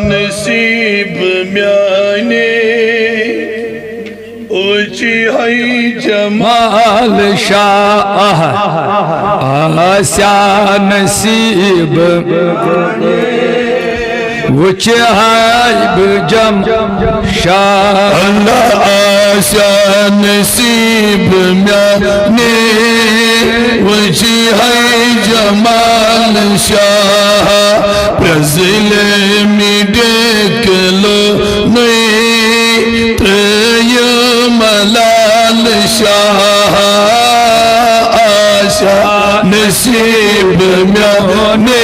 नसीब म्याने ऊंची है जमाल शाह आशा नसीब ऊंच है जम शाह आशा नसीब म्याने ऊंच है जमाल शाह प्रजिल मिडेक लो मलाल शाह आशा नसीब म्याने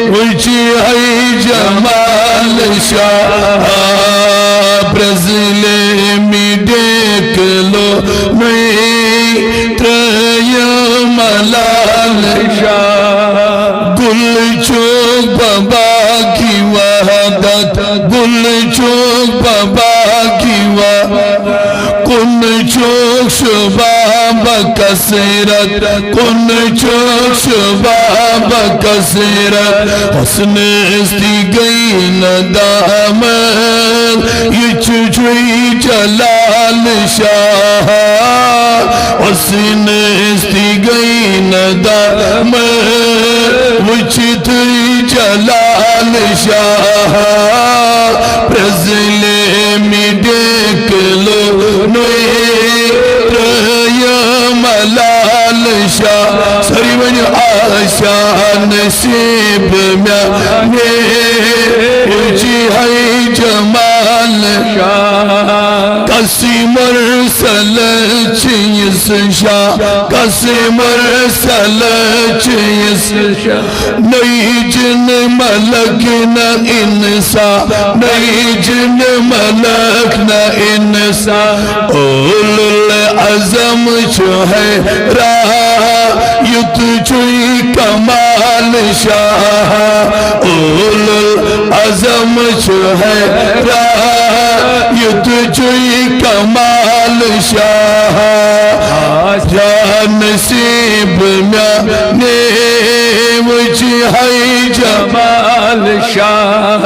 ऊंची है जमाल शाह ब्रज़िल मिडेक लो मलाल शाह गुल चौक बाबा की वहदत गुल चौक बाबा की कुन चौक शबाब कसरत कुन चौक शबाब कसरत हसन इस्ती गई न दामन ये चुचुई जलाल शाह हसन इस्ती गई न दामन वो चितुई जलाल शाह ब्रज़िल मिडेक लो मलाल शाह सरी बनी आशा नसीब म्याने ऊंची है जमाल शाह कसीमर सलचिस शाह कसीमर सलचिस शाह नई जिन मलक न इंसा नई जिन मलक न इंसा उलुल अज़म जो है युत चुई कमाल शाह उलुल अज़म जो है युत चुई कमाल शाह आशा नसीब म्याने ऊंची है जमाल शाह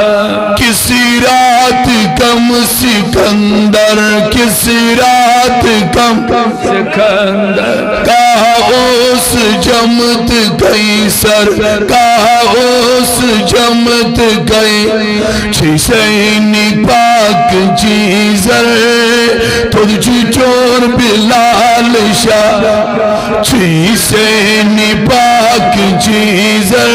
किसी रात कम सिकंदर किसी रात कम सिकंदर काओस जमत गई सर काओस जमत गई छिसैनी पाक जीजर तुझ चोर बिलाल शाह छिसैनी पाक जीजर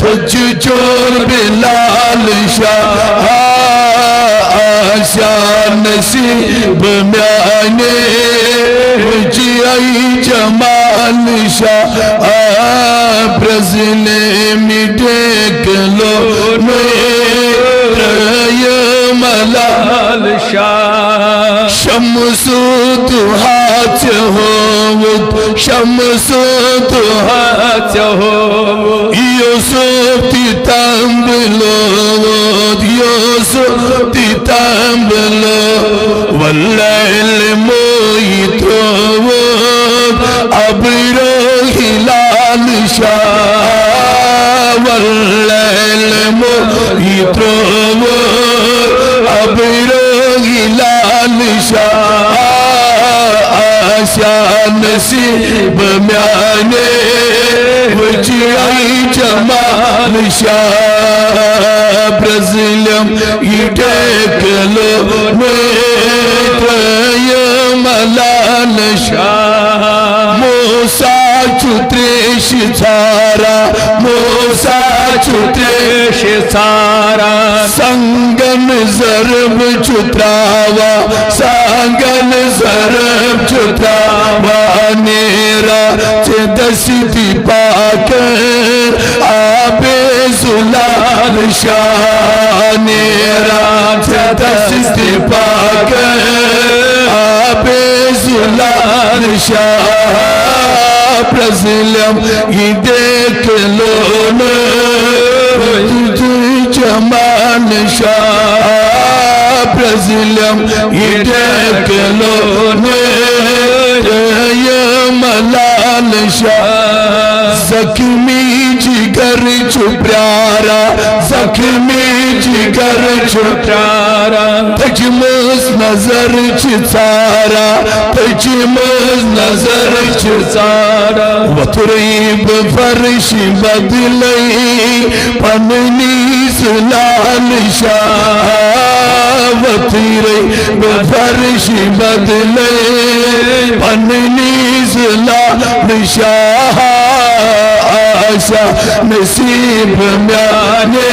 तुझ चोर बिलाल शाह आशा नसीब म्याने ऊंची आई जमाल शाह ब्रज़िल मिडेक लो मलाल शाह शम्सु दुहाच हो शम्सु दुहाच हो यूसुफ तितंबलो यूसुफ तितंबलो वल्लैल मोइतो अबरो हिलाल शाह वल्लैल मोइतो अबरो हिलाल शाह आशा नसीब म्याने ऊंची है जमाल शाह ब्रज़िल मिडेक लो मलाल शाह मूसा चुत्रेश छारा मूसा चुत्रेश छारा संगन ज़रब चुत्रावा संगन ज़रब चुत्रावा नेरा दस्ती पाकर आबे सुलाल शाह नेरा दस्ती पाकर आबे सुलाल शाह ब्रज़िल मिडेक लो जमाल शाह ब्रज़िल मिडेक लो मलाल शाह जख्मी जिगर चुप्यारा जख्मी जिगर प्यारा तजमस नजर चारा तजमस नजर चारा वतुरीब फर्श बदलई पन्नी लाल शाह वतुरीब फर्श बदलई पन्नी लाल शाह आशा नसीब म्याने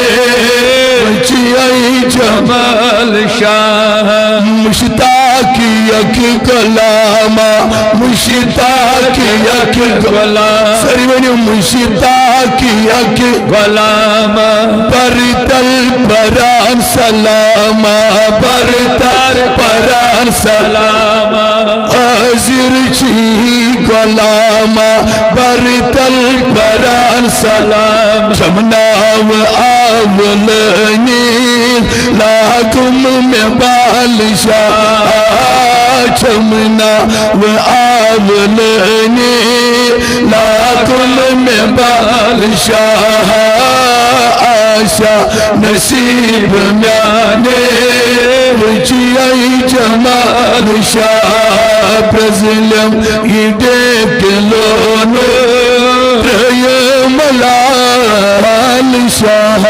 जमाल शाह मुश्ताक यक कलामा मुश्ताक यक गुलाम सरवनी मुश्ताक यक गुलामा परतल परान सलामा परतर परान सलामा हाजिर छी गुलामा परतल परान सलाम जमनाव आवलनी लाकुम में बालशाह चमना व आवलनी लाकुम में बालशाह आशा नसीब म्याने रुचियाई जमाल शाह प्रजलम इदे किलोनो त्रय मलाल शाह।